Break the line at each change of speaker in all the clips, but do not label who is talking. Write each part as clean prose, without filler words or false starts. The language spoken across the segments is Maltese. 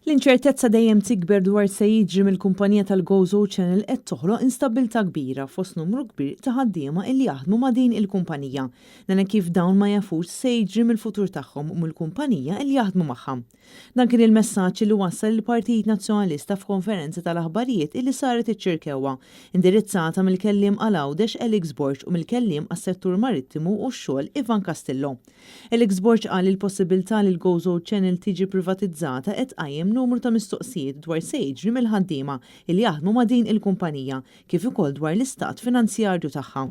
L-inċertezza dejjem tikber dwar se jiġri mill-kumpanija tal-Gozo Channel qed toħloq instabilità kbira fost numru kbir ta' ħaddiema li jaħdmu ma' din il-kumpanija. Nana kif dawn ma jafux se jiġri mill-futur tagħhom u mill-kumpanija li jaħdmu magħha. Dan kien il-messaġġ li wassal il-Partit Nazzjonalista f'konferenza tal-aħbarijiet illi saret iċ-Ċirkewwa, indirizzata mill-kelliem Għalawdex Elix Borg u mill-kelliem għas-settur marittimu u x-xogħol Ivan Castillo. Elix Borg qal il-possibilità li l-Gozo Channel tiġi privatizzata qed qajjem numru ta' mistoqsijiet dwar se jiġri mill-ħaddiema li jaħdmu ma' din il-kumpanija kif ukoll dwar l-istat finanzjarju tagħha.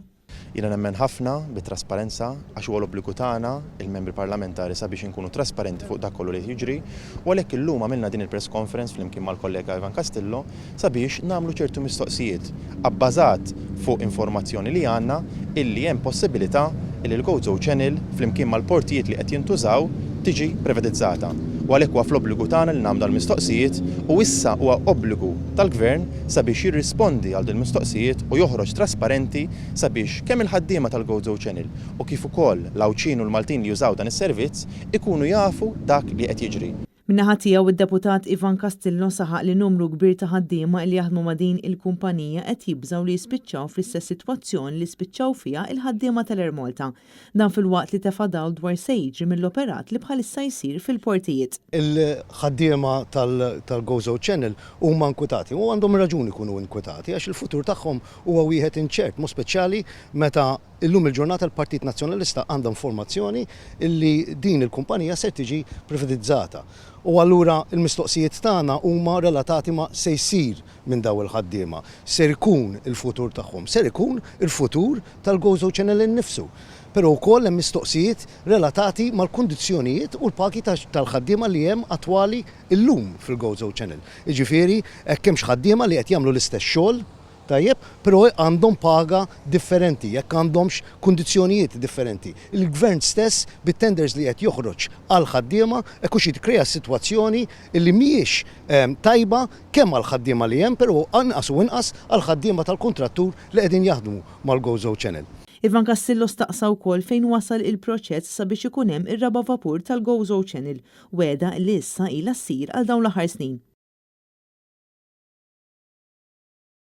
Jiena nemmen ħafna bit-trasparenza għax huwa l-obbligu tagħna il-membri parlamentari sabiex inkunu trasparenti fuq dak kollu li jiġri u għalhekk illum għamilna din il-press conference flimkien mal-kollega Ivan Castillo sabiex nagħmlu ċertu mistoqsijiet abbażat fuq informazzjoni li għandna illi hemm possibilità li l-Gozo Channel flimkien mal-portijiet li qed jintużaw tiġi privatizzata. U għalhekk huwa fl-obbligu tagħna li nagħmlu dal-mistoqsijiet u issa huwa obbligu tal-Gvern sabiex jirrispondi għal dil-mistoqsijiet u joħroġ trasparenti sabiex kemm il-ħaddiema tal-Gozo Channel u kif ukoll l-Awċin u l-Maltin li jużaw dan is-servizz ikunu jafu dak li qed jiġri.
Min-naħa tiegħu id-deputat Ivan Castillo saħaq li numru kbir ta' ħaddiema li jaħdmu ma' din il-kumpanija qed jibżgħu li jispiċċaw fl-istess sitwazzjoni li spiċċaw fiha il-ħaddiema tal-Ermolta. Dan fil-waqt li tefadaw dwar se jiġri mill-operat li bħalissa jsir fil-portijiet.
Il-ħaddiema tal-Gozo Channel huma nkwitati u għandhom raġuni jkunu nkwitati għax il-futur tagħhom huwa wieħed inċert, mhux speċjali meta illum il-ġurnata l-Partit Nazzjonalista għandha informazzjoni illi din il-kumpanija se tiġi privatizzata. U allura il-mistoqsijiet tagħna huma relatati ma' se jsir minn daw il-ħaddiema. Ser ikun il-futur tagħhom, ser ikun il-futur tal-Gozo Channel innifsu. Però wkoll hemm mistoqsijiet relatati mal-kundizzjonijiet u l-pagi tal-ħaddiema li hemm attwali illum fil-Gozo Channel. Jiġifieri hekk hemmx ħaddiema li qed jagħmlu l-istess xogħol, tajjeb, però għandhom paga differenti, jekk għandhomx kundizzjonijiet differenti. Il-Gvern stess bit-tenders li qed joħroġ għal ħaddiema hekk jitkrea sitwazzjoni li mhijiex tajba kemm għal ħaddiema li hemm, però anqas u inqas għal ħaddiema tal-kuntrattur li qegħdin jaħdmu mal-Gozo Channel.
Ivan Castillo staqsa wkoll fejn wasal il-proċess sabiex ikun hemm ir-raba' vapur tal-Gozo Channel, weda li issa ilha ssir għal dawn l-aħħar snin.